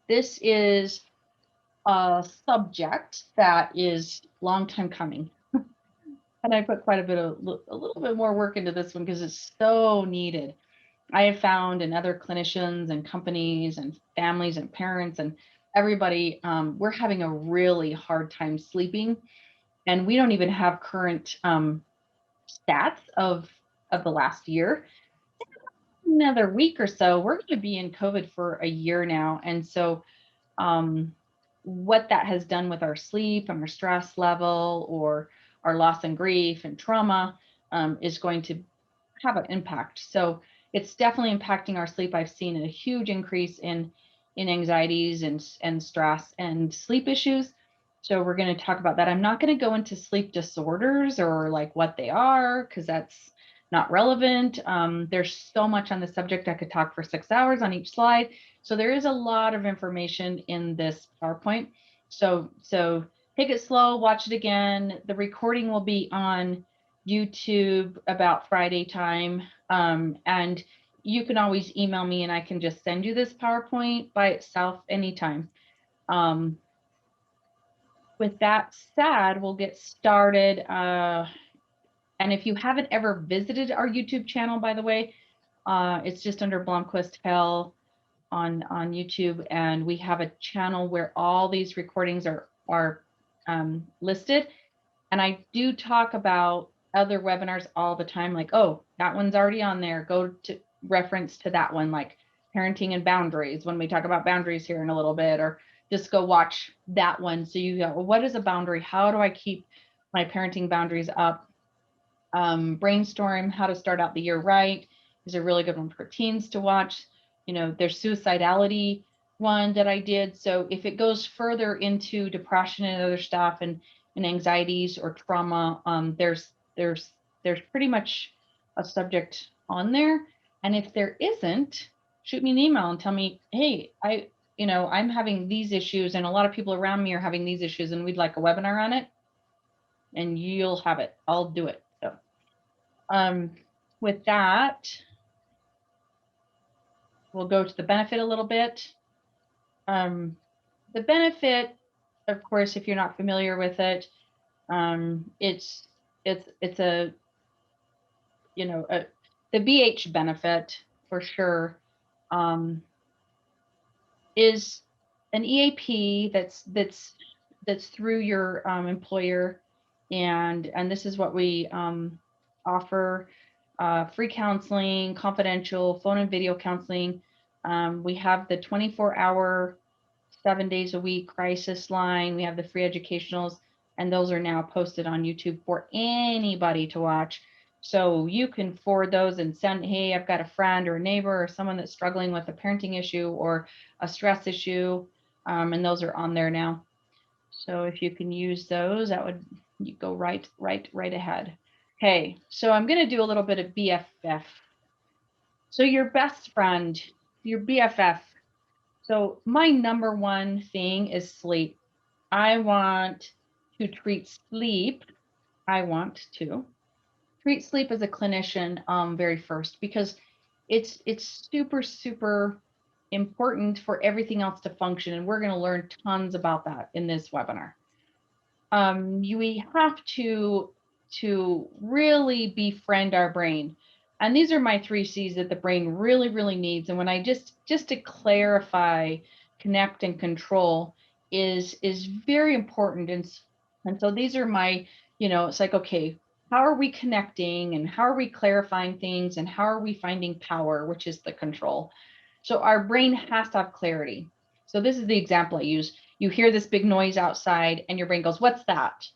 This is a subject that is long time coming. And I put quite a little bit more work into this one because it's so needed. I have found in other clinicians and companies and families and parents and everybody, we're having a really hard time sleeping, and we don't even have current stats of the last year. Another week or so, we're going to be in COVID for a year now, and so um, what that has done with our sleep and our stress level, or our loss and grief and trauma, is going to have an impact. So it's definitely impacting our sleep. I've seen a huge increase in anxieties and stress and sleep issues. So we're going to talk about that. I'm not going to go into sleep disorders or like what they are, because that's not relevant. There's so much on the subject. I could talk for 6 hours on each slide. So there is a lot of information in this PowerPoint. So take it slow, watch it again. The recording will be on YouTube about Friday time. And you can always email me and I can just send you this PowerPoint by itself anytime. With that said, we'll get started. And if you haven't ever visited our YouTube channel, by the way, it's just under Blomquist Hell on YouTube. And we have a channel where all these recordings are listed. And I do talk about other webinars all the time, like, oh, that one's already on there. Go to reference to that one, like parenting and boundaries, when we talk about boundaries here in a little bit, or just go watch that one. So you go, well, what is a boundary? How do I keep my parenting boundaries up? Brainstorm how to start out the year right is a really good one for teens to watch. You know, there's suicidality one that I did. So if it goes further into depression and other stuff and anxieties or trauma, there's pretty much a subject on there. And if there isn't, shoot me an email and tell me, hey, I'm having these issues and a lot of people around me are having these issues and we'd like a webinar on it, and you'll have it. I'll do it. So with that, we'll go to the benefit a little bit. The benefit, of course, if you're not familiar with it, it's a, the BH benefit for sure, is an EAP that's through your employer, and this is what we offer: free counseling, confidential phone and video counseling. We have the 24-hour, 7 days a week crisis line. We have the free educationals, and those are now posted on YouTube for anybody to watch. So you can forward those and send, hey, I've got a friend or a neighbor or someone that's struggling with a parenting issue or a stress issue, and those are on there now. So if you can use those, that would, you go right ahead. Okay, so I'm going to do a little bit of BFF. So your best friend, your BFF. So my number one thing is sleep. I want to treat sleep. I want to treat sleep as a clinician very first, because it's super important for everything else to function, and we're going to learn tons about that in this webinar. We have to really befriend our brain, and these are my 3 C's that the brain really needs. And when I just to clarify, connect and control is very important. And so these are my, it's like, okay, how are we connecting and how are we clarifying things and how are we finding power, which is the control. So our brain has to have clarity. So this is the example I use. You hear this big noise outside and your brain goes, what's that?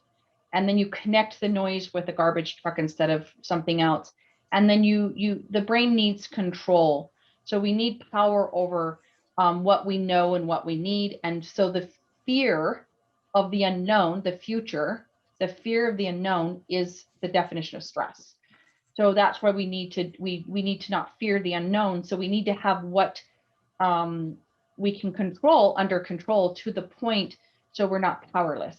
And then you connect the noise with a garbage truck instead of something else. And then the brain needs control. So we need power over what we know and what we need. And so the fear of the unknown, the future, the fear of the unknown is the definition of stress. So that's why we need to not fear the unknown. So we need to have what we can control under control to the point so we're not powerless.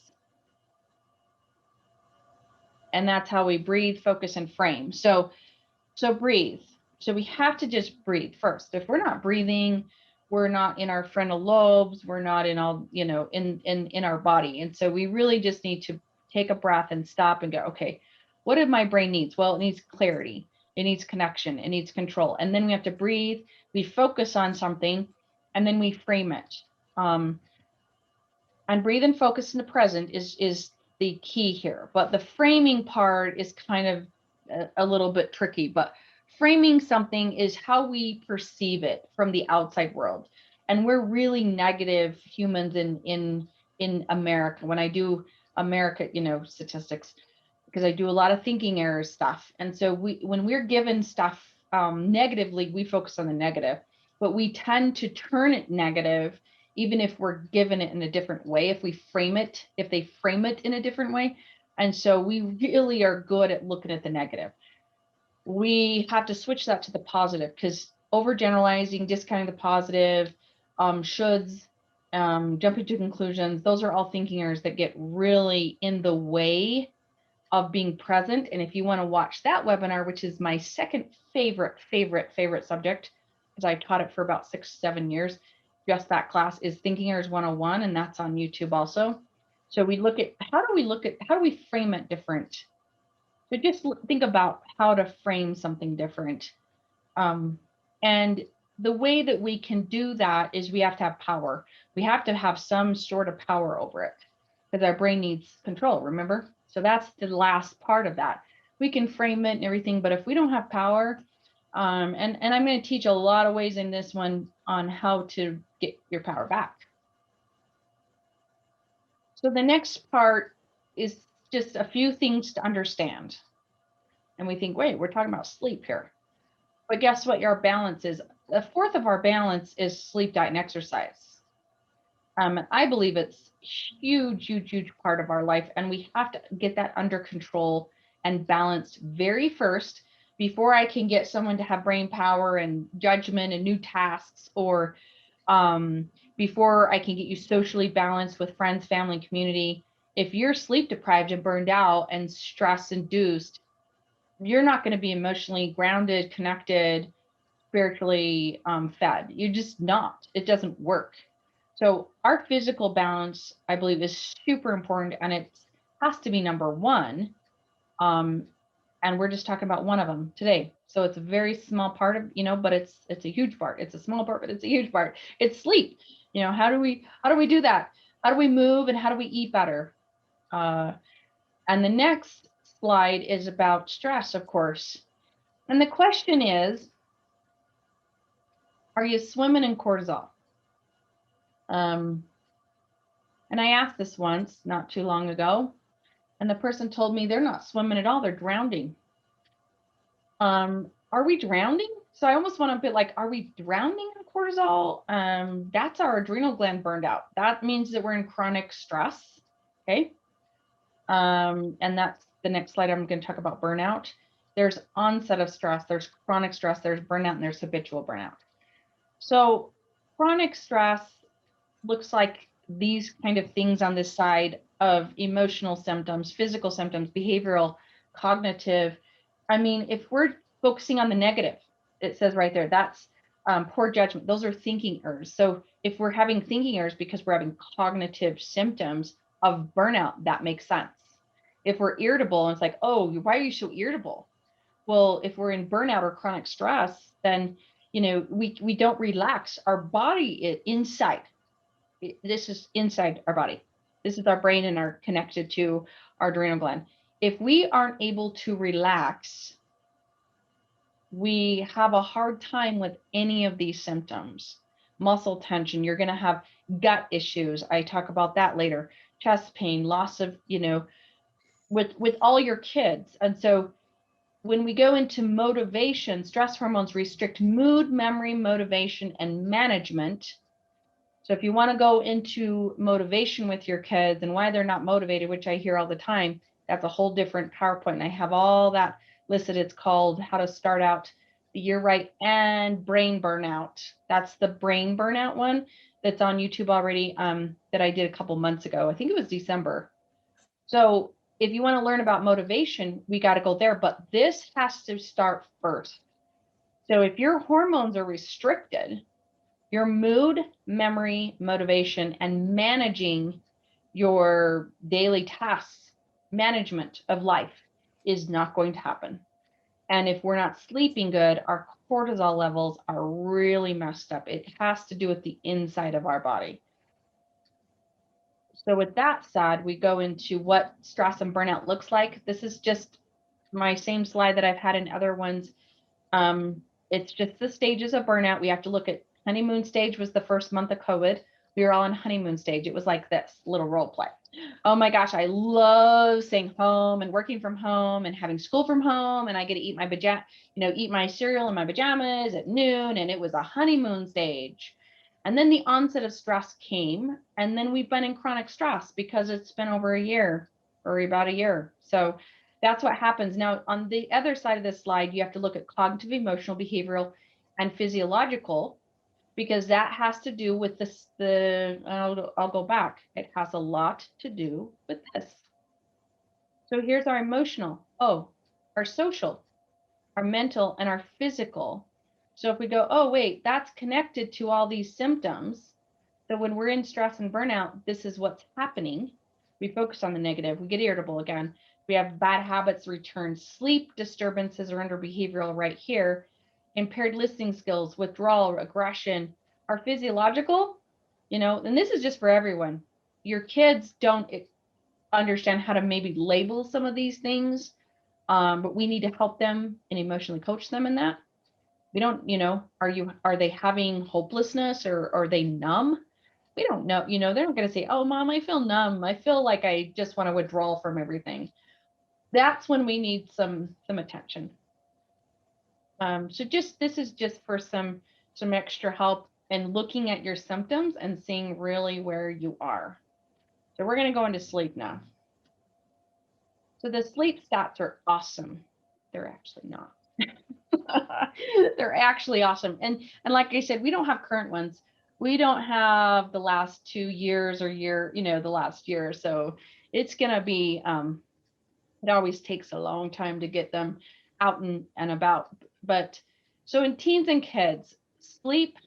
And that's how we breathe, focus, and frame. So breathe. So we have to just breathe first. If we're not breathing, we're not in our frontal lobes, we're not in all, you know, in our body. And so we really just need to take a breath and stop and go, okay, what did my brain needs? Well, it needs clarity, it needs connection, it needs control. And then we have to breathe, we focus on something, and then we frame it. And breathe and focus in the present is the key here. But the framing part is kind of a little bit tricky. But framing something is how we perceive it from the outside world. And we're really negative humans in America. When I do America, you know, statistics, because I do a lot of thinking errors stuff. And so when we're given stuff negatively, we focus on the negative, but we tend to turn it negative even if we're given it in a different way, if they frame it in a different way. And so we really are good at looking at the negative. We have to switch that to the positive, because overgeneralizing, discounting the positive, shoulds, jumping to conclusions, those are all thinking errors that get really in the way of being present. And if you want to watch that webinar, which is my second favorite subject, because I taught it for about 6-7 years, just that class is Thinking Errors 101, and that's on YouTube also. So we look at how do we frame it different. So just think about how to frame something different. And the way that we can do that is we have to have power. We have to have some sort of power over it, because our brain needs control, remember? So that's the last part of that. We can frame it and everything, but if we don't have power, and I'm going to teach a lot of ways in this one on how to get your power back. So the next part is just a few things to understand. And we think, wait, we're talking about sleep here. But guess what your balance is? A fourth of our balance is sleep, diet, and exercise. I believe it's huge part of our life, and we have to get that under control and balanced very first before I can get someone to have brain power and judgment and new tasks, or before I can get you socially balanced with friends, family, and community. If you're sleep deprived and burned out and stress induced, you're not going to be emotionally grounded, connected, spiritually fed. You're just not. It doesn't work. So our physical balance, I believe, is super important, and it has to be number one. And we're just talking about one of them today. So it's a very small part of, you know, but it's a huge part. It's a small part, but it's a huge part. It's sleep. You know, how do we do that? How do we move, and how do we eat better? And the next slide is about stress, of course. And the question is, are you swimming in cortisol? And I asked this once not too long ago, and the person told me they're not swimming at all, they're drowning. Are we drowning? So I almost want to be like, are we drowning in cortisol? That's our adrenal gland burned out. That means that we're in chronic stress. Okay. And that's the next slide. I'm going to talk about burnout. There's onset of stress, there's chronic stress, there's burnout, and there's habitual burnout. So chronic stress looks like these kind of things on this side of emotional symptoms, physical symptoms, behavioral, cognitive. I mean, if we're focusing on the negative, it says right there, that's poor judgment. Those are thinking errors. So if we're having thinking errors because we're having cognitive symptoms of burnout, that makes sense. If we're irritable, and it's like, oh, why are you so irritable? Well, if we're in burnout or chronic stress, then, you know, we don't relax. Our body inside, this is inside our body. This is our brain and are connected to our adrenal gland. If we aren't able to relax, we have a hard time with any of these symptoms. Muscle tension, you're going to have gut issues. I talk about that later. Chest pain, loss of, you know, with all your kids. And so when we go into motivation, stress hormones restrict mood, memory, motivation, and management. So if you want to go into motivation with your kids and why they're not motivated, which I hear all the time, that's a whole different PowerPoint. And I have all that listed. It's called How to Start Out the Year Right and Brain Burnout. That's the brain burnout one that's on YouTube already, that I did a couple months ago. I think it was December. So if you want to learn about motivation, we got to go there, but this has to start first. So if your hormones are restricted, Your mood, memory, motivation, and managing your daily tasks, management of life is not going to happen. And if we're not sleeping good, our cortisol levels are really messed up. It has to do with the inside of our body. So with that said, we go into what stress and burnout looks like. This is just my same slide that I've had in other ones. It's just the stages of burnout. We have to look at honeymoon stage was the first month of COVID. We were all in honeymoon stage. It was like this little role play. Oh my gosh, I love staying home and working from home and having school from home. And I get to eat my eat my cereal in my pajamas at noon. And it was a honeymoon stage. And then the onset of stress came. And then we've been in chronic stress because it's been over a year or about a year. So that's what happens. Now, on the other side of this slide, you have to look at cognitive, emotional, behavioral, and physiological, because that has to do with I'll go back. It has a lot to do with this. So here's our emotional, our social, our mental, and our physical. So if we go, oh, wait, that's connected to all these symptoms. So when we're in stress and burnout, this is what's happening. We focus on the negative. We get irritable again. We have bad habits return. Sleep disturbances are under behavioral right here. Impaired listening skills, withdrawal, aggression, our physiological, and this is just for everyone. Your kids don't understand how to maybe label some of these things, but we need to help them and emotionally coach them in that. We don't, are they having hopelessness or are they numb? We don't know, they're not going to say, oh, mom, I feel numb. I feel like I just want to withdraw from everything. That's when we need some attention. So this is just for some extra help and looking at your symptoms and seeing really where you are. So we're going to go into sleep now. So the sleep stats are awesome. They're actually not. They're actually awesome. And like I said, we don't have current ones. We don't have the last 2 years or the last year. So it's going to be, it always takes a long time to get them out and about. But so in teens and kids, sleep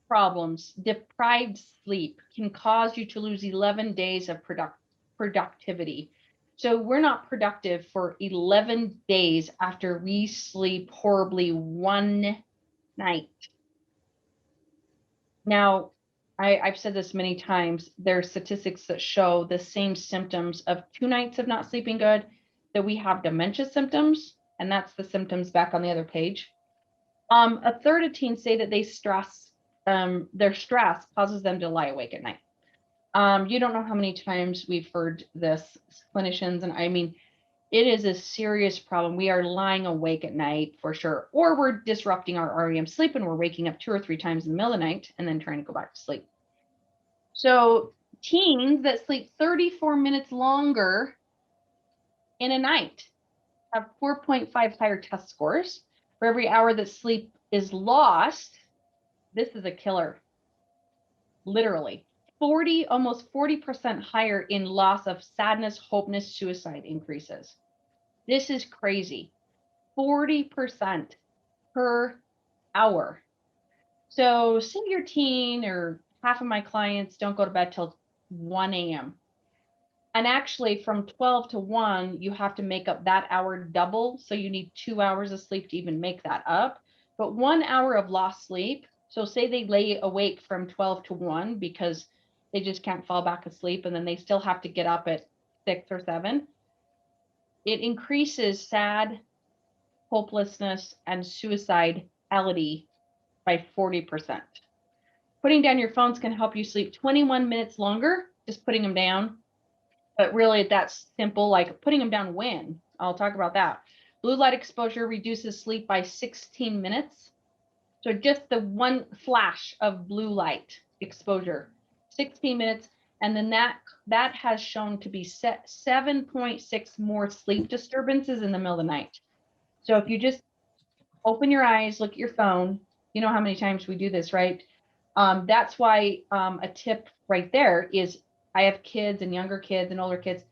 problems, deprived sleep can cause you to lose 11 days of productivity. So we're not productive for 11 days after we sleep horribly one night. Now, I've said this many times, there are statistics that show the same symptoms of 2 nights of not sleeping good, that we have dementia symptoms, and that's the symptoms back on the other page. A third of teens say that their stress causes them to lie awake at night. You don't know how many times we've heard this, clinicians, and I mean, it is a serious problem. We are lying awake at night for sure, or we're disrupting our REM sleep and we're waking up 2 or 3 times in the middle of the night and then trying to go back to sleep. So teens that sleep 34 minutes longer in a night have 4.5 higher test scores. For every hour that sleep is lost, this is a killer. Literally. Almost 40% higher in loss of sadness, hopeness, suicide increases. This is crazy. 40% per hour. So say your teen or half of my clients don't go to bed till 1 a.m. And actually from 12 to 1, you have to make up that hour double. So you need 2 hours of sleep to even make that up. But 1 hour of lost sleep. So say they lay awake from 12 to 1 because they just can't fall back asleep and then they still have to get up at 6 or 7. It increases sad, hopelessness, and suicidality by 40%. Putting down your phones can help you sleep 21 minutes longer, just putting them down. But really, that's simple, like putting them down when. I'll talk about that. Blue light exposure reduces sleep by 16 minutes. So just the one flash of blue light exposure, 16 minutes. And then that has shown to be 7.6 more sleep disturbances in the middle of the night. So if you just open your eyes, look at your phone, you know how many times we do this, right? That's why a tip right there is, I have kids and younger kids and older kids.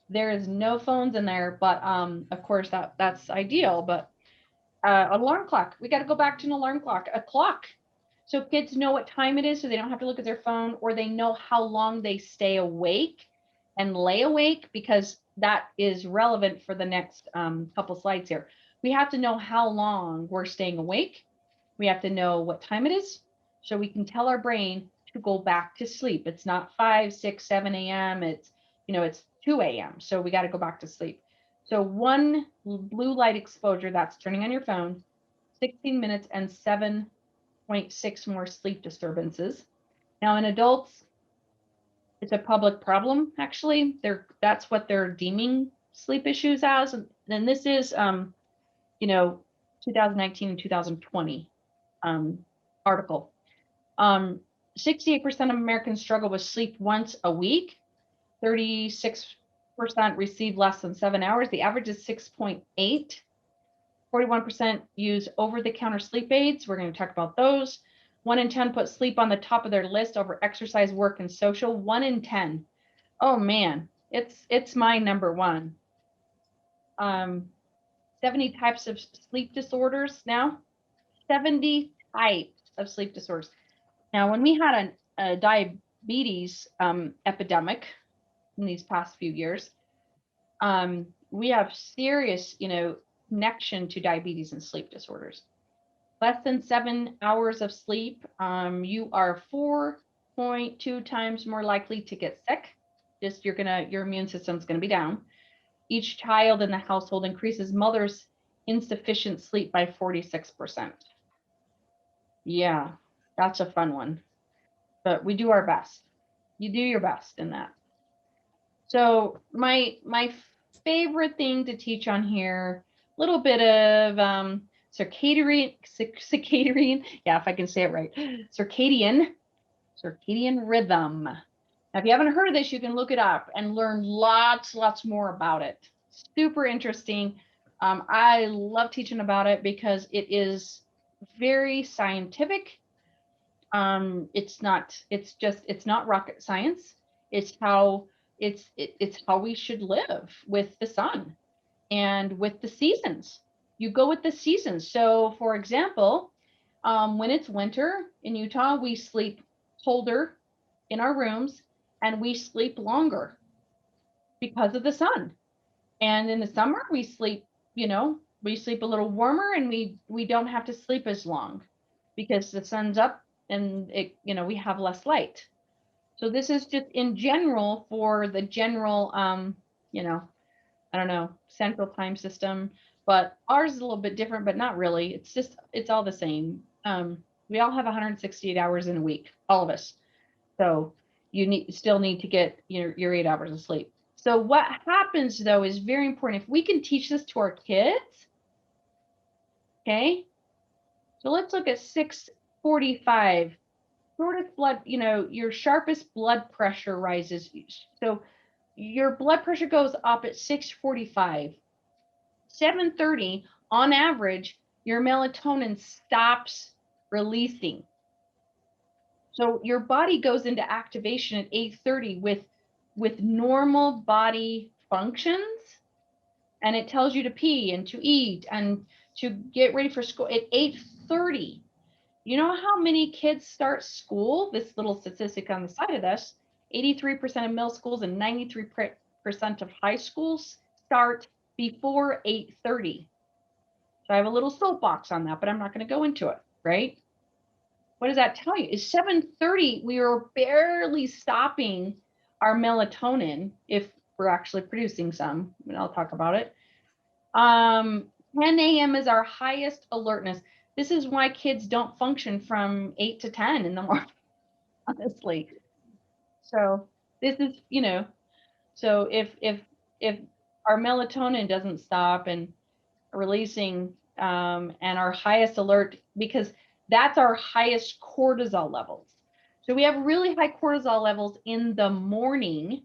There is no phones in there, but of course that's ideal. But an alarm clock, we got to go back to an alarm clock, a clock. So kids know what time it is, so they don't have to look at their phone, or they know how long they stay awake and lay awake, because that is relevant for the next couple slides here. We have to know how long we're staying awake. We have to know what time it is, so we can tell our brain to go back to sleep. It's not 5, 6, 7 a.m. It's, it's 2 a.m. So we got to go back to sleep. So one blue light exposure, that's turning on your phone, 16 minutes and 7.6 more sleep disturbances. Now in adults, it's a public problem, actually. That's what they're deeming sleep issues as. And this is 2019 and 2020 article. 68% of Americans struggle with sleep once a week. 36% receive less than 7 hours. The average is 6.8. 41% use over-the-counter sleep aids. We're going to talk about those. 1 in 10 put sleep on the top of their list over exercise, work, and social. 1 in 10. Oh man, it's my number one. 70 types of sleep disorders now. 70 types of sleep disorders. Now, when we had a diabetes epidemic in these past few years, we have serious, connection to diabetes and sleep disorders. Less than 7 hours of sleep, you are 4.2 times more likely to get sick. Just your immune system's gonna be down. Each child in the household increases mother's insufficient sleep by 46%. Yeah, that's a fun one. But we do our best. You do your best in that. So my favorite thing to teach on here, a little bit of circadian, yeah, if I can say it right, circadian rhythm. Now, if you haven't heard of this, you can look it up and learn lots more about it. Super interesting. I love teaching about it because it is very scientific. It's not rocket science. It's how we should live with the sun and with the seasons. You go with the seasons. So for example, when it's winter in Utah, we sleep colder in our rooms and we sleep longer because of the sun. And in the summer, we sleep a little warmer, and we don't have to sleep as long because the sun's up and we have less light. So this is just in general for the general, I don't know, central time system, but ours is a little bit different, but not really. It's all the same. We all have 168 hours in a week, all of us. So you still need to get your 8 hours of sleep. So what happens though is very important. If we can teach this to our kids, okay? So let's look at 6:45. Shortest blood, your sharpest blood pressure rises. So your blood pressure goes up at 6:45. 7:30, on average, your melatonin stops releasing. So your body goes into activation at 8:30 with normal body functions, and it tells you to pee and to eat and to get ready for school at 8:30. You know how many kids start school? This little statistic on the side of this, 83% of middle schools and 93% of high schools start before 8:30. So I have a little soapbox on that, but I'm not going to go into it, right? What does that tell you? Is 7:30, we are barely stopping our melatonin if we're actually producing some, and I'll talk about it. 10 a.m. is our highest alertness. This is why kids don't function from 8 to 10 in the morning, honestly. So this is, so if our melatonin doesn't stop and releasing, and our highest alert, because that's our highest cortisol levels. So we have really high cortisol levels in the morning,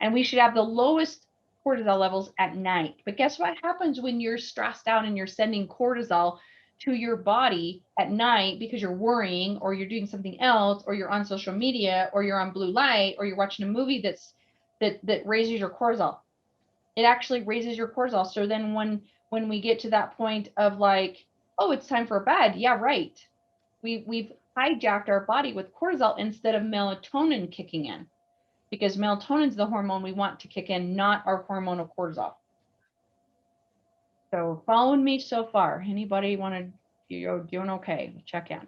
and we should have the lowest cortisol levels at night. But guess what happens when you're stressed out and you're sending cortisol to your body at night because you're worrying, or you're doing something else, or you're on social media, or you're on blue light, or you're watching a movie that raises your cortisol. It actually raises your cortisol. So then when we get to that point of like, oh, it's time for bed. Yeah, right. We've hijacked our body with cortisol instead of melatonin kicking in, because melatonin is the hormone we want to kick in, not our hormone of cortisol. So following me so far, anybody want to, you're doing okay, check in.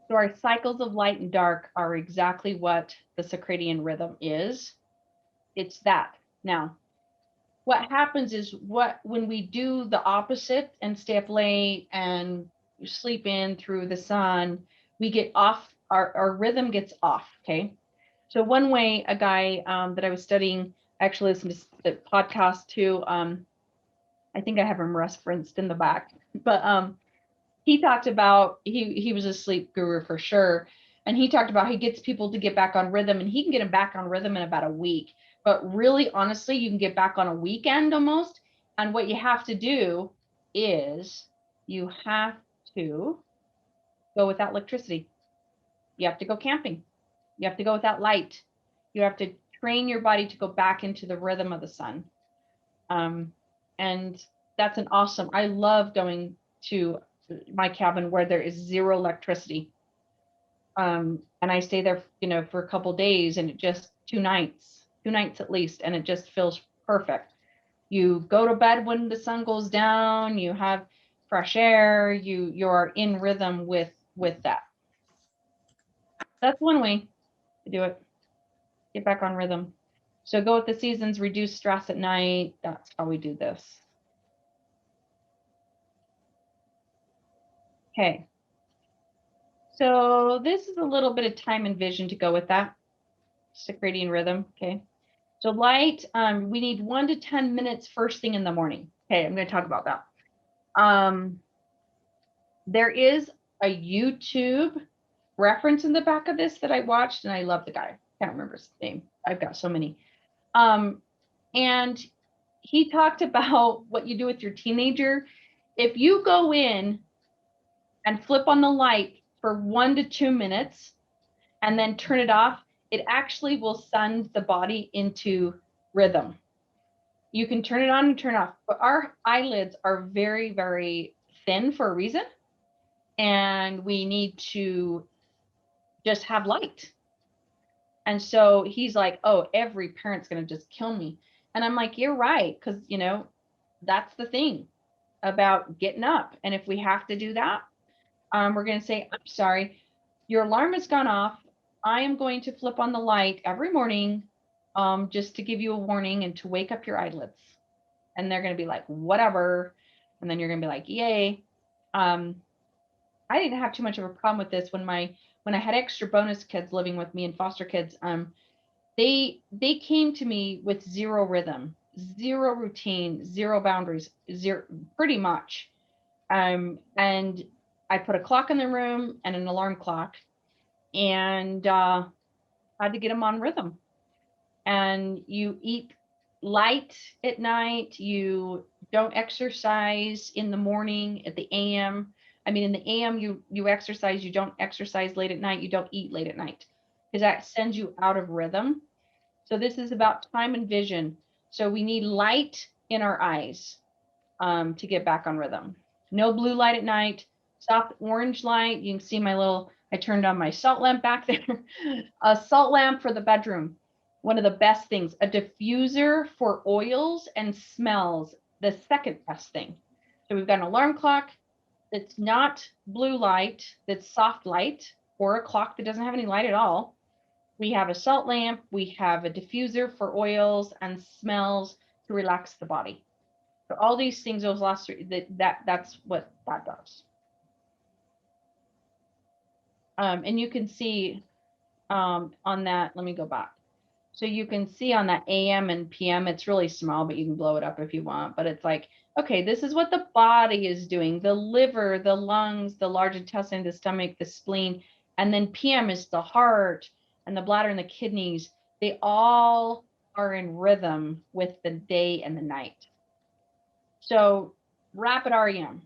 So our cycles of light and dark are exactly what the circadian rhythm is. It's that. Now, what happens is when we do the opposite and stay up late and sleep in through the sun, we get off, our rhythm gets off, okay? So one way, a guy that I was studying, actually listened to the podcast too, I think I have him referenced in the back, but he talked about, he was a sleep guru for sure. And he talked about he gets people to get back on rhythm, and he can get them back on rhythm in about a week. But really, honestly, you can get back on a weekend almost. And what you have to do is you have to go without electricity. You have to go camping. You have to go without light. You have to train your body to go back into the rhythm of the sun. And that's an awesome, I love going to my cabin where there is zero electricity. And I stay there, for a couple days, and it just 2 nights at least, and it just feels perfect. You go to bed when the sun goes down, you have fresh air, you're in rhythm with that. That's one way to do it. Get back on rhythm. So go with the seasons, reduce stress at night. That's how we do this. Okay. So this is a little bit of time and vision to go with that. Circadian rhythm. Okay. So light, we need 1 to 10 minutes first thing in the morning. Okay, I'm going to talk about that. There is a YouTube reference in the back of this that I watched, and I love the guy. Can't remember his name. I've got so many. And he talked about what you do with your teenager. If you go in and flip on the light for 1 to 2 minutes and then turn it off, it actually will send the body into rhythm. You can turn it on and turn it off, but our eyelids are very, very thin for a reason. And we need to just have light. And so he's like, oh, every parent's going to just kill me. And I'm like, you're right. Cause that's the thing about getting up. And if we have to do that, we're going to say, I'm sorry, your alarm has gone off. I am going to flip on the light every morning, just to give you a warning and to wake up your eyelids. And they're going to be like, whatever. And then you're going to be like, yay. I didn't have too much of a problem with this when I had extra bonus kids living with me and foster kids. They came to me with zero rhythm, zero routine, zero boundaries, zero, pretty much. And I put a clock in the room and an alarm clock, and had to get them on rhythm. And you eat light at night. You don't exercise in the morning at the AM. I mean, in the AM, you exercise. You don't exercise late at night. You don't eat late at night, because that sends you out of rhythm. So this is about time and vision. So we need light in our eyes to get back on rhythm. No blue light at night, soft orange light. You can see I turned on my salt lamp back there. A salt lamp for the bedroom. One of the best things, a diffuser for oils and smells, the second best thing. So we've got an alarm clock that's not blue light, that's soft light, or a clock that doesn't have any light at all. We have a salt lamp, we have a diffuser for oils and smells to relax the body. So all these things, those last three, that's what that does. And you can see on that, let me go back. So you can see on that AM and PM, it's really small, but you can blow it up if you want. But it's like, okay, this is what the body is doing. The liver, the lungs, the large intestine, the stomach, the spleen. And then PM is the heart and the bladder and the kidneys. They all are in rhythm with the day and the night. So rapid REM.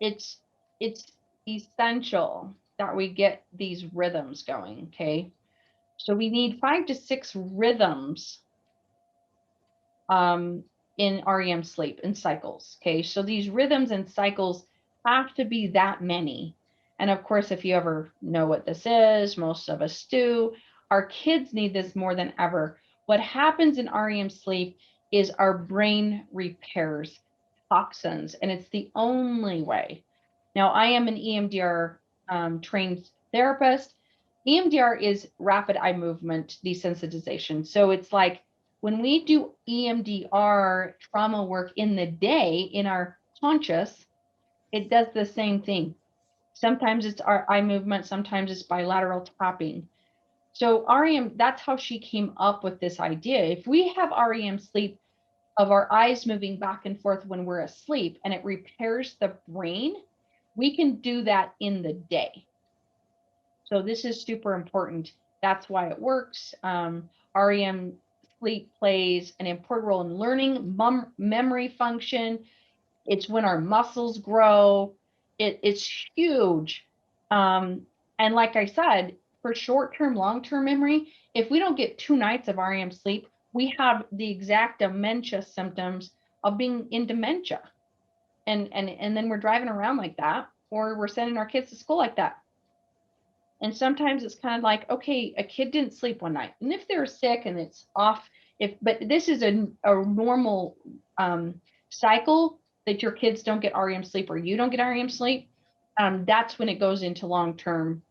It's essential that we get these rhythms going, okay? So we need 5 to 6 rhythms in REM sleep and cycles. Okay, so these rhythms and cycles have to be that many. And of course, if you ever know what this is, most of us do, our kids need this more than ever. What happens in REM sleep is our brain repairs toxins, and it's the only way. Now, I am an EMDR trained therapist. EMDR is rapid eye movement desensitization. So it's like when we do EMDR trauma work in the day in our conscious, it does the same thing. Sometimes it's our eye movement, sometimes it's bilateral tapping. So REM, that's how she came up with this idea. If we have REM sleep of our eyes moving back and forth when we're asleep and it repairs the brain, we can do that in the day. So this is super important. That's why it works. REM sleep plays an important role in learning, memory function. It's when our muscles grow. It's huge. And like I said, for short-term, long-term memory, if we don't get 2 nights of REM sleep, we have the exact dementia symptoms of being in dementia. And then we're driving around like that, or we're sending our kids to school like that. And sometimes it's kind of like, okay, a kid didn't sleep one night. And if they're sick and it's off, but this is a normal cycle that your kids don't get REM sleep or you don't get REM sleep, that's when it goes into long-term,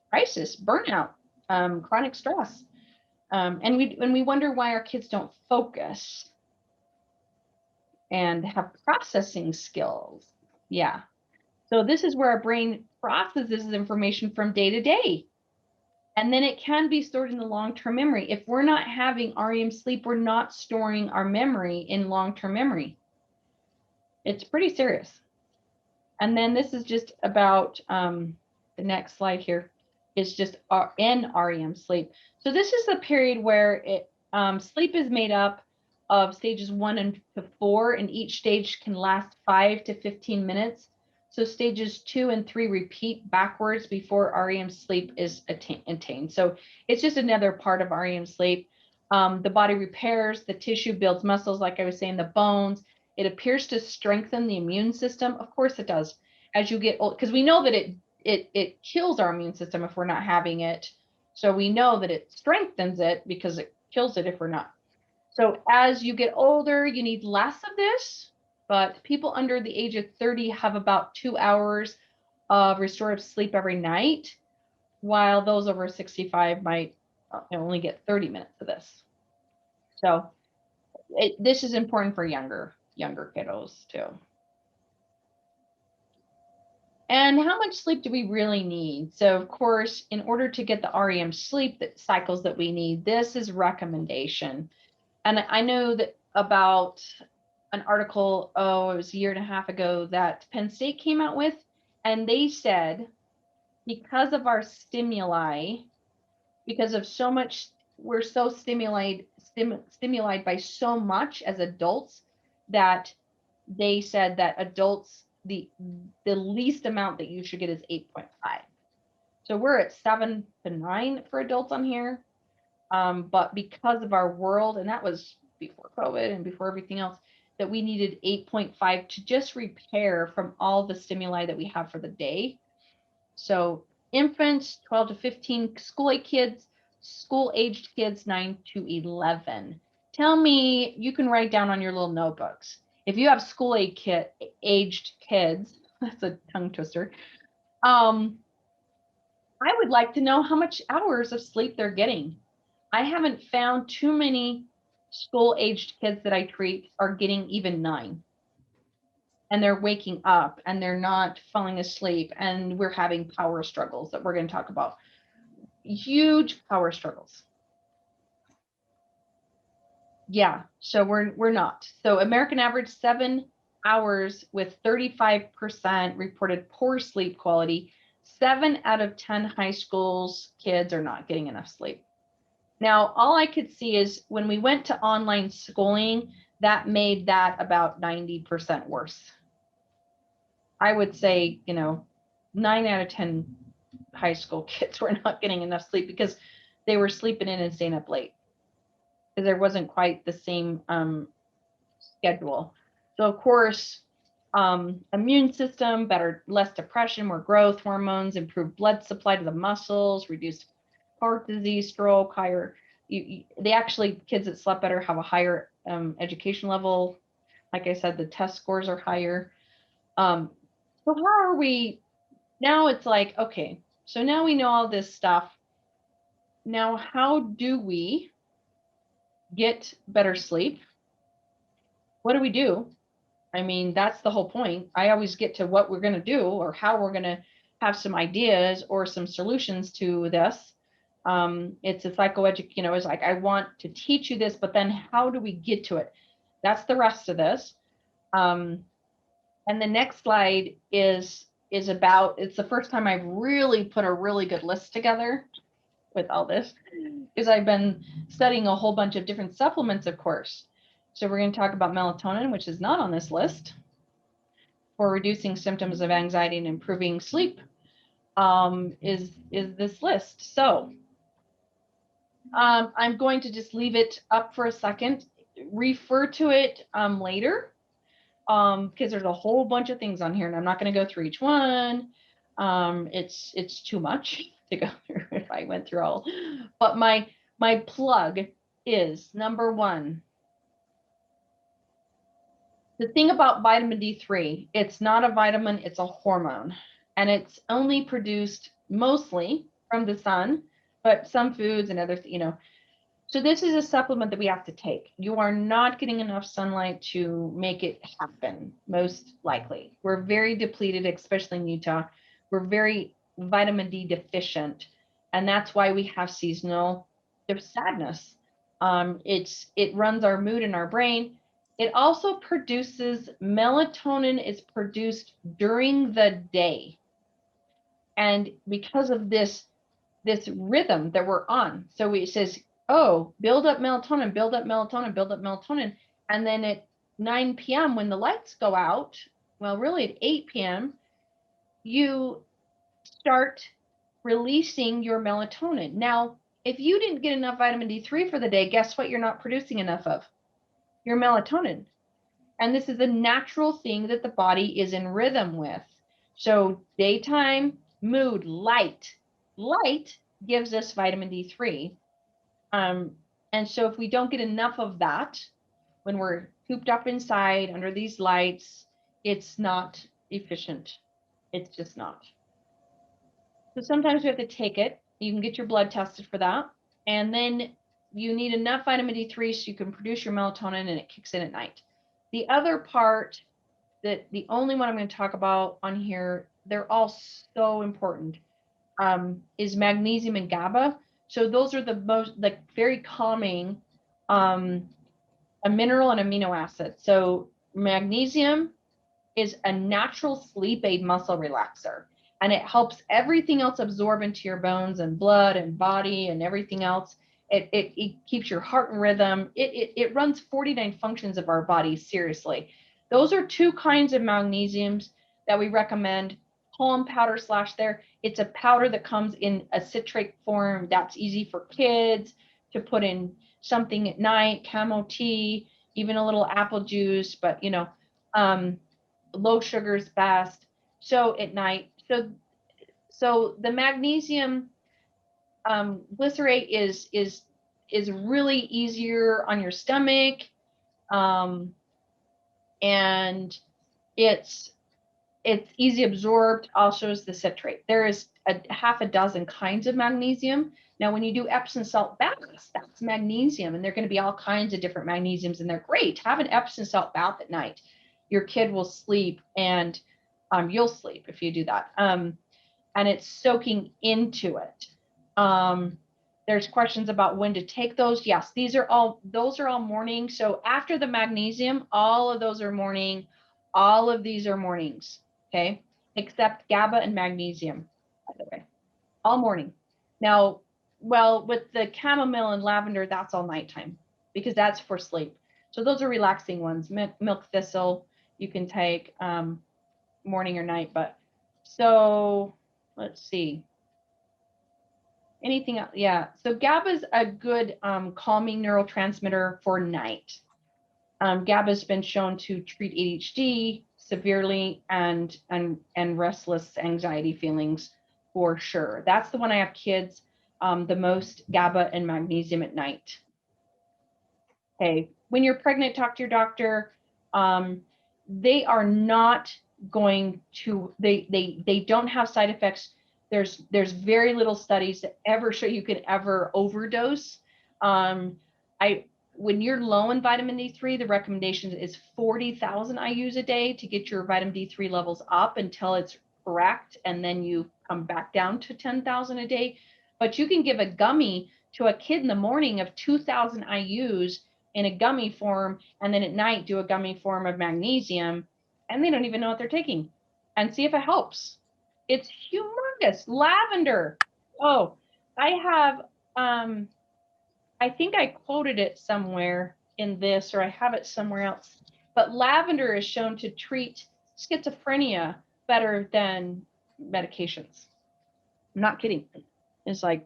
crisis, burnout, chronic stress. And we wonder why our kids don't focus and have processing skills. Yeah. So this is where our brain processes information from day to day. And then it can be stored in the long-term memory. If we're not having REM sleep, we're not storing our memory in long-term memory. It's pretty serious. And then this is just about the next slide here is just REM sleep. So this is the period where sleep is made up of stages 1 to 4, and each stage can last 5 to 15 minutes. So stages 2 and 3 repeat backwards before REM sleep is attained. So it's just another part of REM sleep. The body repairs, the tissue builds muscles, like I was saying, the bones. It appears to strengthen the immune system. Of course it does. As you get old, because we know that it kills our immune system if we're not having it. So we know that it strengthens it because it kills it if we're not. So as you get older, you need less of this, but people under the age of 30 have about 2 hours of restorative sleep every night, while those over 65 might only get 30 minutes of this. So this is important for younger kiddos too. And how much sleep do we really need? So of course, in order to get the REM sleep cycles that we need, this is recommendation. And I know that about an article, it was a year and a half ago, that Penn State came out with, and they said, because of our stimuli, because of so much, we're so stimulated by so much as adults, that they said that adults, the least amount that you should get is 8.5. So we're at 7 to 9 for adults on here. But because of our world, and that was before COVID and before everything else, that we needed 8.5 to just repair from all the stimuli that we have for the day. So infants, 12 to 15, school-aged kids, 9 to 11. Tell me, you can write down on your little notebooks. If you have school-aged kids, that's a tongue twister. I would like to know how much hours of sleep they're getting. I haven't found too many school-aged kids that I treat are getting even 9. And they're waking up and they're not falling asleep, and we're having power struggles that we're going to talk about. Huge power struggles. Yeah, so we're not. So American average 7 hours with 35% reported poor sleep quality. 7 out of 10 high schools kids are not getting enough sleep. Now, all I could see is when we went to online schooling, that made that about 90% worse. I would say, 9 out of 10 high school kids were not getting enough sleep because they were sleeping in and staying up late. Because there wasn't quite the same schedule. So of course, immune system, less depression, more growth hormones, improved blood supply to the muscles, reduced heart disease, stroke, higher. Kids that slept better have a higher education level. Like I said, the test scores are higher. So how are we now? It's like, okay, so now we know all this stuff. Now, how do we get better sleep? What do we do? I mean, that's the whole point. I always get to what we're going to do or how we're going to have some ideas or some solutions to this. It's a psychoeducation, it's like, I want to teach you this, but then how do we get to it? That's the rest of this. And the next slide is about, it's the first time I've really put a really good list together with all this, because I've been studying a whole bunch of different supplements, of course. So we're going to talk about melatonin, which is not on this list, for reducing symptoms of anxiety and improving sleep, is this list. So I'm going to just leave it up for a second, refer to it later, because there's a whole bunch of things on here, and I'm not going to go through each one. It's too much to go through if I went through all. But my plug is number one. The thing about vitamin D3, it's not a vitamin, it's a hormone, and it's only produced mostly from the sun, but some foods and other, So this is a supplement that we have to take. You are not getting enough sunlight to make it happen, most likely. We're very depleted, especially in Utah. We're very vitamin D deficient, and that's why we have seasonal sadness. It runs our mood in our brain. It also produces melatonin is produced during the day. And because of this rhythm that we're on, so it says, oh, build up melatonin, build up melatonin, build up melatonin. And then at 9 p.m. when the lights go out, well, really at 8 p.m., you start releasing your melatonin. Now, if you didn't get enough vitamin D3 for the day, guess what you're not producing enough of? Your melatonin. And this is a natural thing that the body is in rhythm with. So daytime, mood, light gives us vitamin D3. And so if we don't get enough of that, when we're cooped up inside under these lights, it's not efficient. It's just not. So sometimes we have to take it. You can get your blood tested for that. And then you need enough vitamin D3 so you can produce your melatonin, and it kicks in at night. The other part, that the only one I'm going to talk about on here, they're all so important, is magnesium and GABA. So those are the most, like, very calming, a mineral and amino acid. So magnesium is a natural sleep aid muscle relaxer, and it helps everything else absorb into your bones and blood and body and everything else. It keeps your heart in rhythm. It runs 49 functions of our body, seriously. Those are two kinds of magnesiums that we recommend. Calm powder / there. It's a powder that comes in a citrate form that's easy for kids to put in something at night, camo tea, even a little apple juice, but low sugar is best. So at night, so the magnesium glycerate is really easier on your stomach, and it's easy absorbed. Also is the citrate. There is a half a dozen kinds of magnesium. Now, when you do Epsom salt baths, that's magnesium, and there are going to be all kinds of different magnesiums, and they're great. Have an Epsom salt bath at night. Your kid will sleep, and you'll sleep if you do that. And it's soaking into it. There's questions about when to take those. Yes, those are all morning. So after the magnesium, all of those are morning. All of these are mornings, okay? Except GABA and magnesium, by the way, all morning. Now, well, with the chamomile and lavender, that's all nighttime, because that's for sleep. So those are relaxing ones. Milk thistle, you can take morning or night. But so let's see. Anything else? Yeah. So GABA is a good calming neurotransmitter for night. GABA has been shown to treat ADHD severely and restless anxiety feelings for sure. That's the one I have kids the most, GABA and magnesium at night. Okay, when you're pregnant, talk to your doctor. They are not going to, they don't have side effects. There's very little studies that ever show you can ever overdose. When you're low in vitamin D3, the recommendation is 40,000 IUs a day to get your vitamin D3 levels up until it's correct, and then you come back down to 10,000 a day. But you can give a gummy to a kid in the morning of 2,000 IUs in a gummy form, and then at night do a gummy form of magnesium, and they don't even know what they're taking, and see if it helps. It's humongous. Lavender. Oh, I have, I think I quoted it somewhere in this, or I have it somewhere else, but lavender is shown to treat schizophrenia better than medications. I'm not kidding. It's like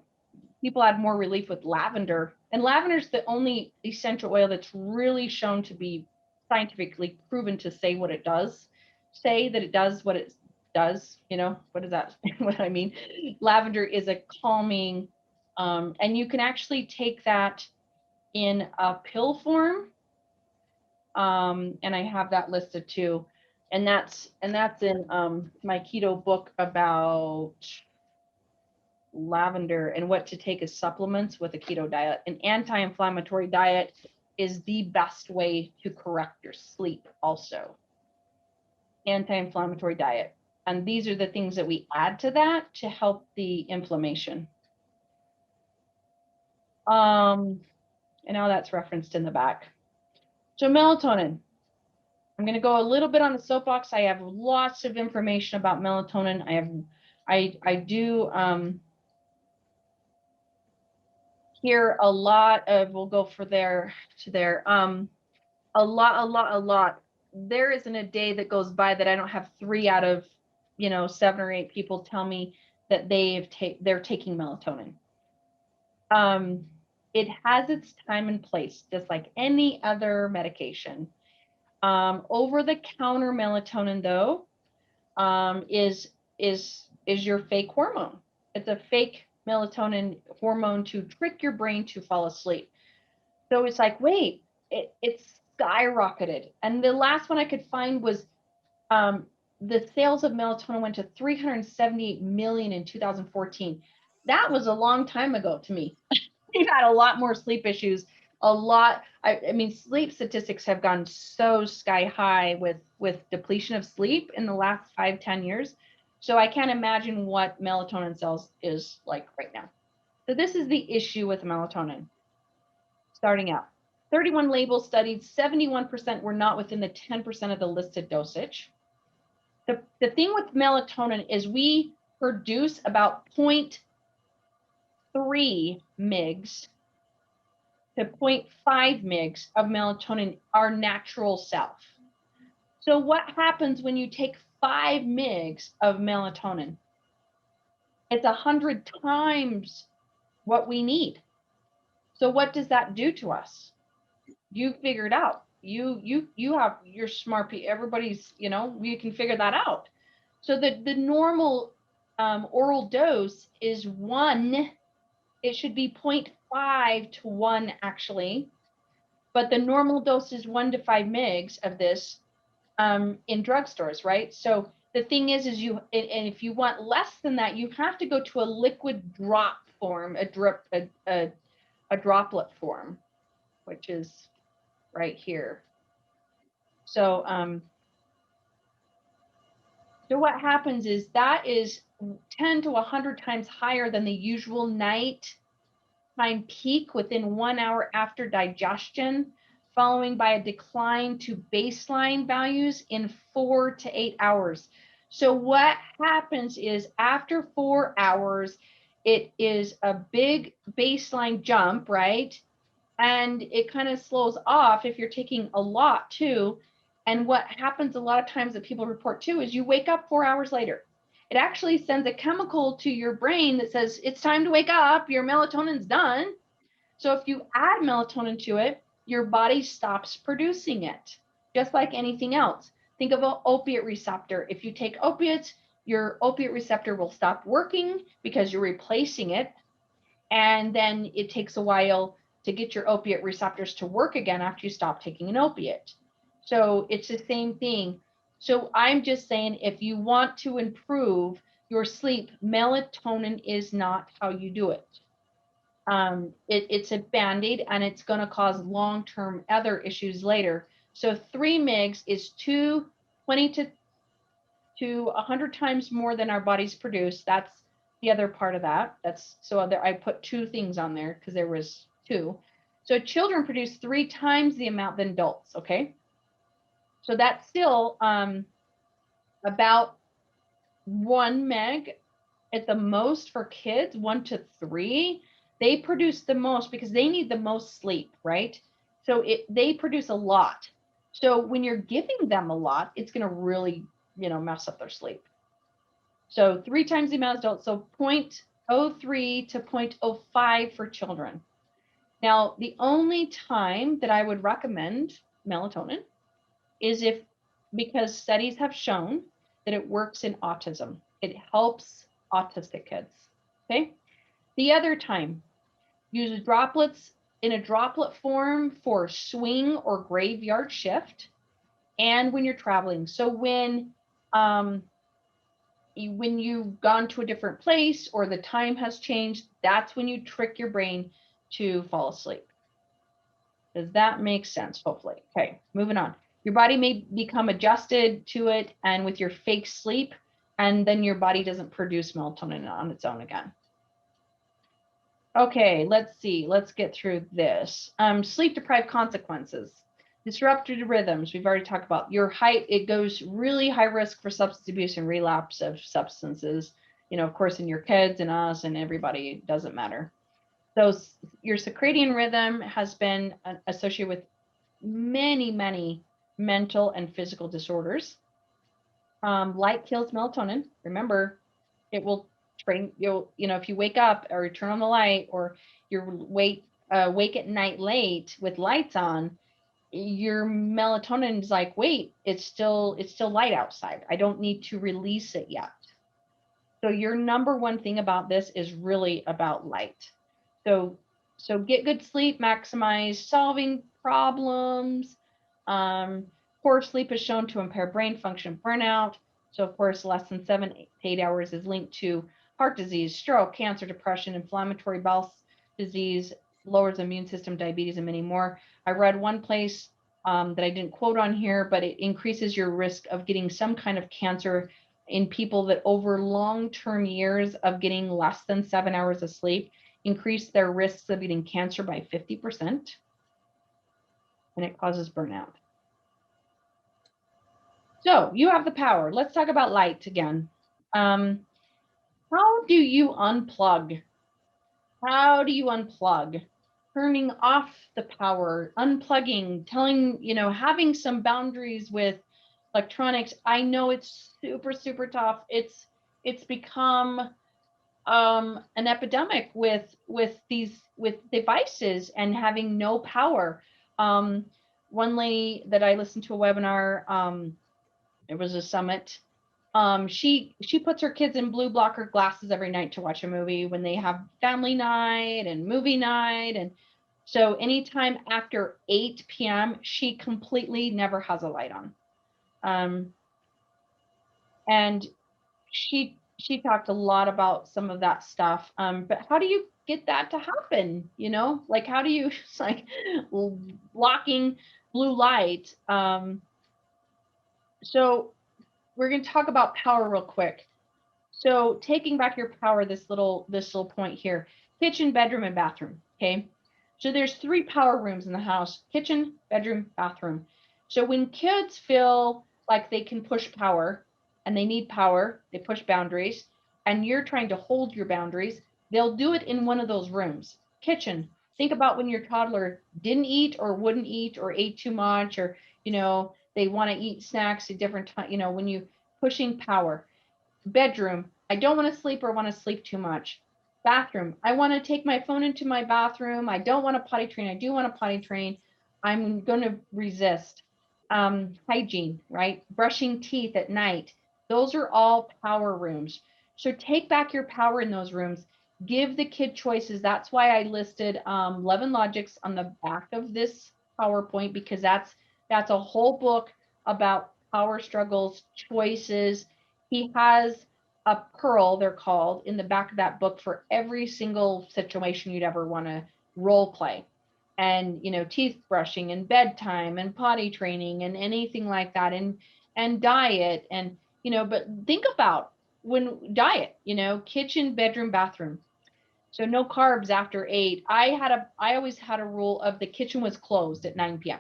people had more relief with lavender, and lavender is the only essential oil that's really shown to be scientifically proven to say what it does, say that it does what it does. You know, what is that? What I mean? Lavender is a calming, and you can actually take that in a pill form. And I have that listed too. And that's in my keto book about lavender and what to take as supplements with a keto diet. An anti-inflammatory diet is the best way to correct your sleep also. Anti-inflammatory diet. And these are the things that we add to that to help the inflammation. And now that's referenced in the back. So melatonin. I'm going to go a little bit on the soapbox. I have lots of information about melatonin. I do hear a lot of, we'll go for there to there. A lot. There isn't a day that goes by that I don't have 3 out of, 7 or 8 people tell me that they're taking melatonin. It has its time and place, just like any other medication. Over-the-counter melatonin, though, is your fake hormone. It's a fake melatonin hormone to trick your brain to fall asleep. So it's like, wait, it's skyrocketed. And the last one I could find was the sales of melatonin went to 378 million in 2014. That was a long time ago to me. We've had a lot more sleep issues. I mean, sleep statistics have gone so sky high with depletion of sleep in the last 5-10 years. So I can't imagine what melatonin sales is like right now. So this is the issue with melatonin. Starting out, 31 labels studied, 71% were not within the 10% of the listed dosage. The thing with melatonin is we produce about 0.3 mgs to 0.5 mgs of melatonin, our natural self. So what happens when you take 5 mgs of melatonin? It's 100 times what we need. So what does that do to us? You figure it out. You're smart. Everybody's, you can figure that out. So the normal oral dose is 1. It should be 0.5 to 1 actually, but the normal dose is 1 to 5 mgs of this in drugstores, right? So the thing is and if you want less than that, you have to go to a liquid drop form, a droplet form, which is right here. So so what happens is that is 10 to 100 times higher than the usual night time peak within 1 hour after digestion, following by a decline to baseline values in 4 to 8 hours. So what happens is after 4 hours, it is a big baseline jump, right? And it kind of slows off if you're taking a lot too. And what happens a lot of times that people report too is you wake up 4 hours later. It actually sends a chemical to your brain that says it's time to wake up, your melatonin's done. So if you add melatonin to it, your body stops producing it, just like anything else. Think of an opiate receptor. If you take opiates, your opiate receptor will stop working because you're replacing it. And then it takes a while to get your opiate receptors to work again after you stop taking an opiate. So it's the same thing. So I'm just saying, if you want to improve your sleep, melatonin is not how you do it. It's a band-aid, and it's going to cause long-term other issues later. So 3 mgs is 20 to 100 times more than our bodies produce. That's the other part of that. That's so I put 2 things on there because there was 2. So children produce 3 times the amount than adults. Okay. So that's still about 1 meg at the most for kids, 1 to 3. They produce the most because they need the most sleep, right? So they produce a lot. So when you're giving them a lot, it's going to really, mess up their sleep. So 3 times the amount of adults. So 0.03 to 0.05 for children. Now, the only time that I would recommend melatonin is because studies have shown that it works in autism. It helps autistic kids. Okay. The other time, use droplets in a droplet form for swing or graveyard shift, and when you're traveling. So when you've gone to a different place or the time has changed, that's when you trick your brain to fall asleep. Does that make sense? Hopefully. Okay, moving on. Your body may become adjusted to it and with your fake sleep, and then your body doesn't produce melatonin on its own again. Okay, let's see. Let's get through this. Sleep deprived consequences. Disrupted rhythms. We've already talked about your height. It goes really high risk for substance abuse and relapse of substances. Of course, in your kids and us and everybody, it doesn't matter. So your circadian rhythm has been associated with many, many mental and physical disorders. Light kills melatonin. Remember, it will train you. If you wake up or you turn on the light, or you're wake at night late with lights on, your melatonin is like, wait, it's still light outside. I don't need to release it yet. So your number one thing about this is really about light. So get good sleep, maximize solving problems. Poor sleep is shown to impair brain function, burnout. So of course, less than 7 to 8 hours is linked to heart disease, stroke, cancer, depression, inflammatory bowel disease, lowers the immune system, diabetes, and many more. I read one place that I didn't quote on here, but it increases your risk of getting some kind of cancer in people that over long-term years of getting less than 7 hours of sleep increase their risks of getting cancer by 50%, and it causes burnout. So you have the power. Let's talk about light again. How do you unplug? How do you unplug? Turning off the power, unplugging, having some boundaries with electronics. I know it's super, super tough. It's become an epidemic with devices and having no power. One lady that I listened to a webinar, it was a summit. She puts her kids in blue blocker glasses every night to watch a movie when they have family night and movie night. And so anytime after 8 p.m., she completely never has a light on. And she talked a lot about some of that stuff. But how do you get that to happen? Like, how do you, it's like blocking blue light. So we're going to talk about power real quick. So taking back your power, this little point here, kitchen, bedroom, and bathroom. Okay. So there's 3 power rooms in the house: kitchen, bedroom, bathroom. So when kids feel like they can push power and they need power, they push boundaries, and you're trying to hold your boundaries, they'll do it in one of those rooms. Kitchen. Think about when your toddler didn't eat or wouldn't eat or ate too much, or, they want to eat snacks at different times, when you pushing power. Bedroom, I don't want to sleep or want to sleep too much. Bathroom, I want to take my phone into my bathroom. I don't want to potty train. I do want to potty train. I'm going to resist. Hygiene, right? Brushing teeth at night. Those are all power rooms. So take back your power in those rooms. Give the kid choices. That's why I listed Love and Logics on the back of this PowerPoint, because that's a whole book about power struggles, choices. He has a pearl, they're called, in the back of that book for every single situation you'd ever want to role play. And teeth brushing and bedtime and potty training and anything like that, and diet, and but think about when diet, kitchen, bedroom, bathroom. So no carbs after 8. I always had a rule of the kitchen was closed at 9 p.m.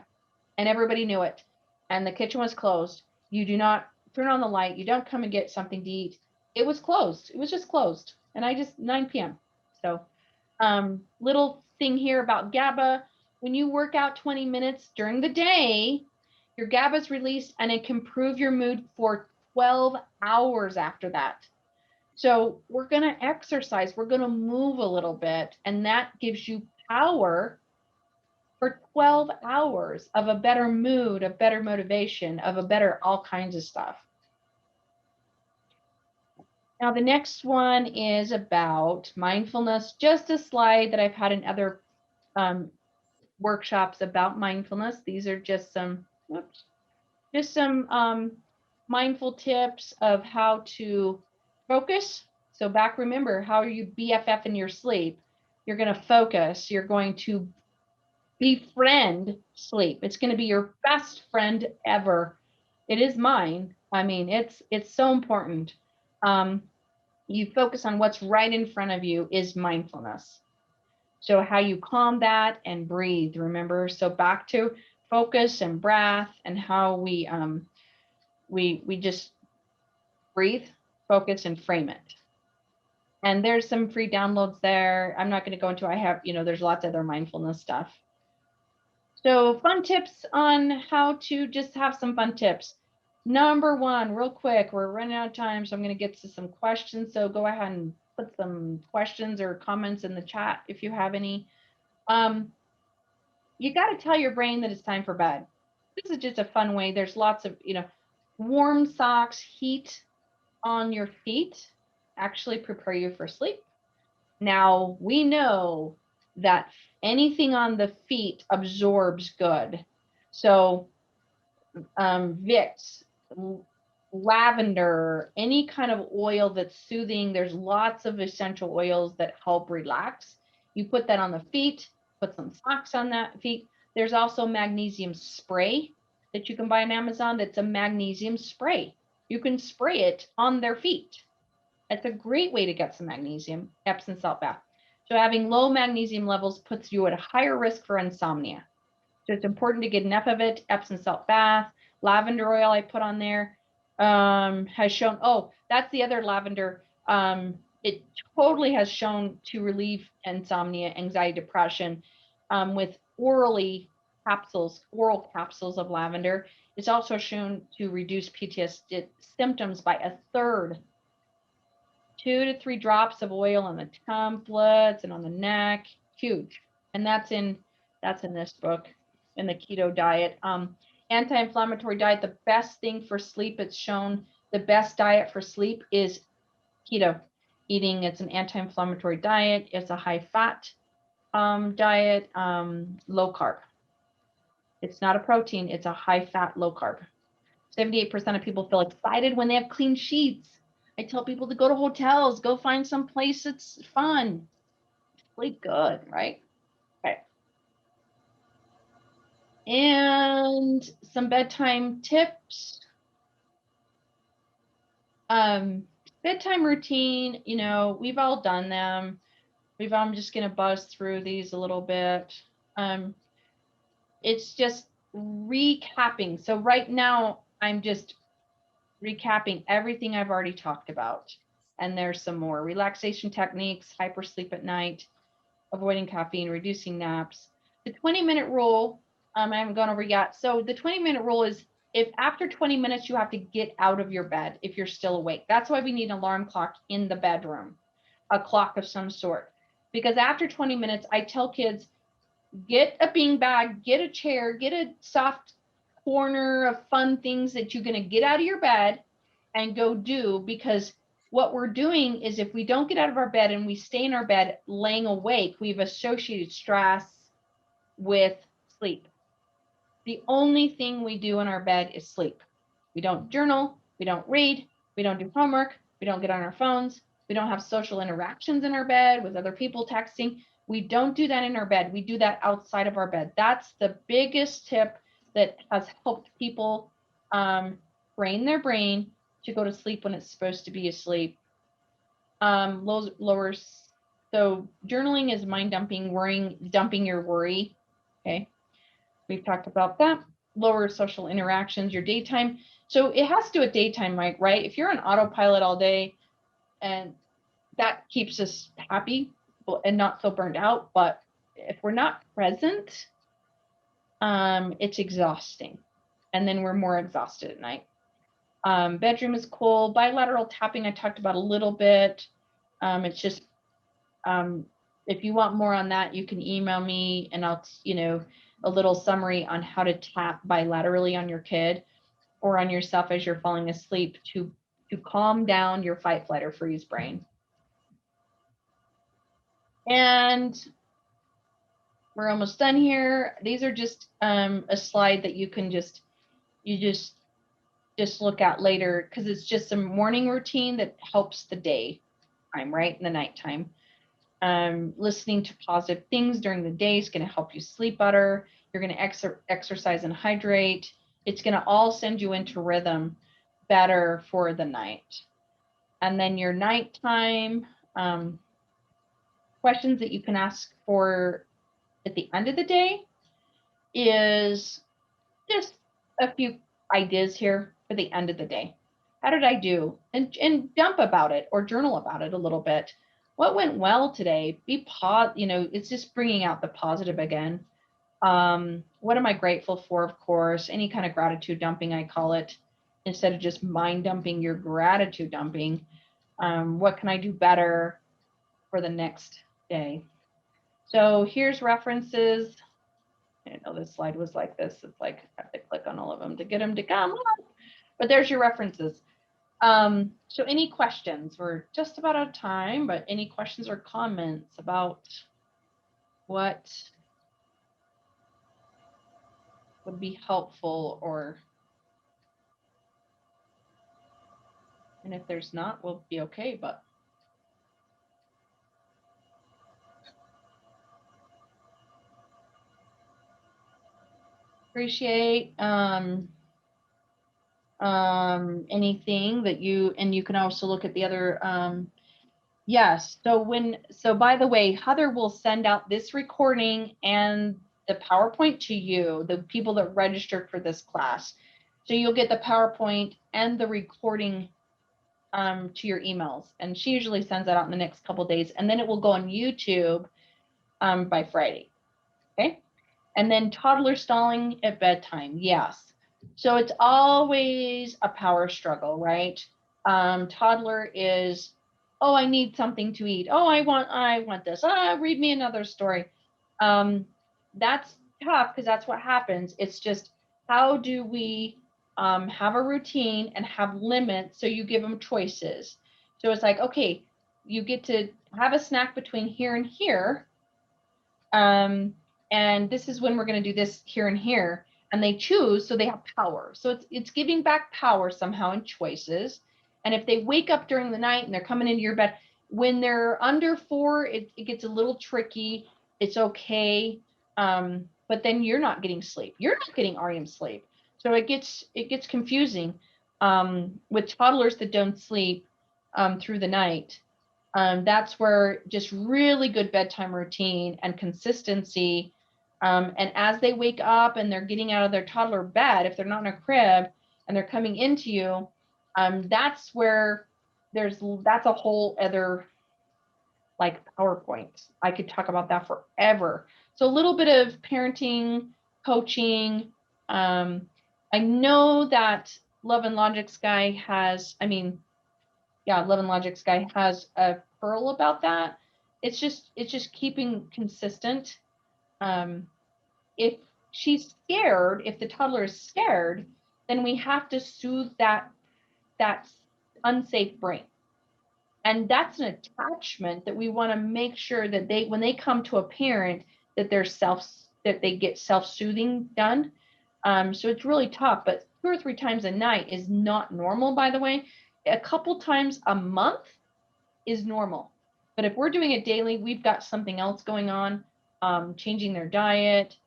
and everybody knew it. And the kitchen was closed. You do not turn on the light. You don't come and get something to eat. It was closed. It was just closed. And I just 9 p.m. So little thing here about GABA. When you work out 20 minutes during the day, your GABA is released and it can improve your mood for 12 hours after that. So we're going to exercise, we're going to move a little bit, and that gives you power for 12 hours of a better mood, a better motivation, of a better all kinds of stuff. Now, the next one is about mindfulness, just a slide that I've had in other workshops about mindfulness. These are just some, mindful tips of how to focus. So back, remember, how are you BFF in your sleep? You're going to focus. You're going to befriend sleep. It's going to be your best friend ever. It is mine. I mean, it's so important. You focus on what's right in front of you is mindfulness. So how you calm that and breathe, remember? So back to focus and breath, and how we just breathe, focus, and frame it. And there's some free downloads there. I'm not going to go into, I have, there's lots of other mindfulness stuff. So fun tips on how to just have some fun tips. Number one, real quick, we're running out of time, so I'm going to get to some questions. So go ahead and put some questions or comments in the chat if you have any. You got to tell your brain that it's time for bed. This is just a fun way. There's lots of, warm socks, heat on your feet actually prepare you for sleep. Now, we know that anything on the feet absorbs good. So Vicks, lavender, any kind of oil that's soothing. There's lots of essential oils that help relax. You put that on the feet, put some socks on that feet. There's also magnesium spray that you can buy on Amazon. That's a magnesium spray. You can spray it on their feet. It's a great way to get some magnesium, Epsom salt bath. So having low magnesium levels puts you at a higher risk for insomnia. So it's important to get enough of it. Epsom salt bath, lavender oil I put on there has shown, that's the other lavender. It totally has shown to relieve insomnia, anxiety, depression with oral capsules of lavender. It's also shown to reduce PTSD symptoms by a third. 2 to 3 drops of oil on the templates and on the neck, huge. And that's in this book, in the keto diet. Anti-inflammatory diet, the best thing for sleep. It's shown the best diet for sleep is keto eating. It's an anti-inflammatory diet. It's a high fat diet, low carb. It's not a protein. It's a high fat, low carb. 78% of people feel excited when they have clean sheets. I tell people to go to hotels, go find some place that's fun, sleep good, right? Okay. And some bedtime tips. Bedtime routine, we've all done them. I'm just going to buzz through these a little bit. It's just recapping. So right now, I'm just recapping everything I've already talked about. And there's some more relaxation techniques, hypersleep at night, avoiding caffeine, reducing naps. The 20-minute rule, I haven't gone over yet. So the 20-minute rule is if after 20 minutes, you have to get out of your bed if you're still awake. That's why we need an alarm clock in the bedroom, a clock of some sort. Because after 20 minutes, I tell kids, Get a beanbag, get a chair, get a soft corner of fun things that you're going to get out of your bed and go do, because what we're doing is if we don't get out of our bed and we stay in our bed laying awake, we've associated stress with sleep. The only thing we do in our bed is sleep. We don't journal, we don't read, we don't do homework, we don't get on our phones, we don't have social interactions in our bed with other people texting. We don't do that in our bed. We do that outside of our bed. That's the biggest tip that has helped people train their brain to go to sleep when it's supposed to be asleep. Lowers. So journaling is mind dumping, dumping your worry. Okay. We've talked about that. Lower social interactions, your daytime. So it has to do with daytime, right? If you're on autopilot all day, and that keeps us happy and not so burned out. But if we're not present, it's exhausting. And then we're more exhausted at night. Bedroom is cool. Bilateral tapping, I talked about a little bit. It's just, if you want more on that, you can email me and I'll, a little summary on how to tap bilaterally on your kid or on yourself as you're falling asleep to calm down your fight, flight, or freeze brain. And we're almost done here. These are just a slide that you can just look at later, because it's just a morning routine that helps the day time, right? In the nighttime. Listening to positive things during the day is going to help you sleep better. You're going to exercise and hydrate. It's going to all send you into rhythm better for the night. And then your nighttime questions that you can ask for at the end of the day is just a few ideas here for the end of the day. How did I do? And dump about it or journal about it a little bit. What went well today? It's just bringing out the positive again. What am I grateful for? Of course, any kind of gratitude dumping, I call it, instead of just mind dumping, your gratitude dumping. What can I do better for the next day? So here's references. I know this slide was like this. It's like I have to click on all of them to get them to come up. But there's your references. So any questions? We're just about out of time, but any questions or comments about what would be helpful, and if there's not, we'll be okay, but. Appreciate anything that you can also look at the other yes. So by the way, Heather will send out this recording and the PowerPoint to you, the people that registered for this class. So you'll get the PowerPoint and the recording to your emails, and she usually sends that out in the next couple of days, and then it will go on YouTube by Friday. Okay. And then toddler stalling at bedtime. Yes. So it's always a power struggle, right? Toddler is, oh, I need something to eat. Oh, I want this. Read me another story. That's tough because that's what happens. It's just, how do we have a routine and have limits? So you give them choices. So it's like, okay, you get to have a snack between here and here. And this is when we're going to do this here and here, and they choose, so they have power. So it's giving back power somehow in choices. And if they wake up during the night and they're coming into your bed, when they're under 4, it gets a little tricky. It's okay. But then you're not getting sleep. You're not getting REM sleep. So it gets confusing with toddlers that don't sleep through the night. That's where just really good bedtime routine and consistency. And as they wake up and they're getting out of their toddler bed, if they're not in a crib and they're coming into you, that's where that's a whole other like PowerPoint. I could talk about that forever. So a little bit of parenting, coaching. I know that Love and Logic's guy has, Love and Logic's guy has a pearl about that. It's just keeping consistent. If she's scared, if the toddler is scared, then we have to soothe that unsafe brain. And that's an attachment that we want to make sure that they, when they come to a parent, that that they get self-soothing done. So it's really tough, but 2 or 3 times a night is not normal, by the way. A couple times a month is normal. But if we're doing it daily, we've got something else going on, changing their diet,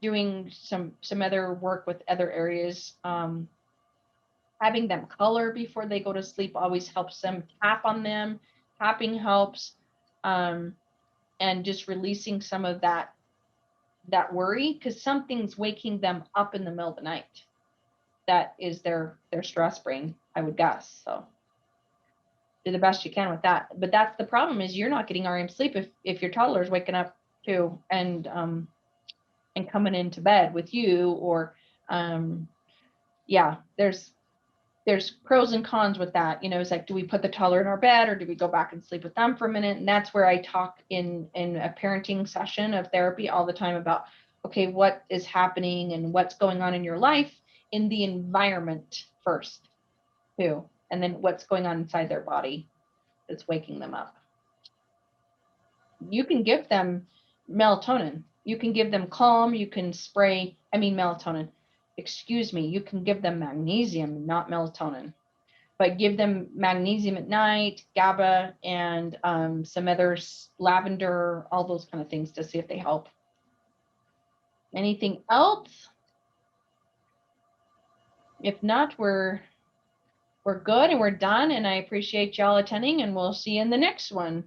doing some other work with other areas. Having them color before they go to sleep always helps them. Tap on them. Tapping helps. And just releasing some of that worry, because something's waking them up in the middle of the night. That is their stress brain, I would guess. So do the best you can with that. But that's the problem, is you're not getting REM sleep if your toddler is waking up too and coming into bed with you, or yeah, there's pros and cons with that. It's like, do we put the toddler in our bed, or do we go back and sleep with them for a minute? And that's where I talk in a parenting session of therapy all the time about, okay, what is happening and what's going on in your life, in the environment first too, and then what's going on inside their body that's waking them up. You can give them melatonin. You can give them calm. You can melatonin. Excuse me. You can give them magnesium, not melatonin. But give them magnesium at night, GABA, and some others, lavender, all those kind of things, to see if they help. Anything else? If not, we're good and we're done. And I appreciate y'all attending, and we'll see you in the next one.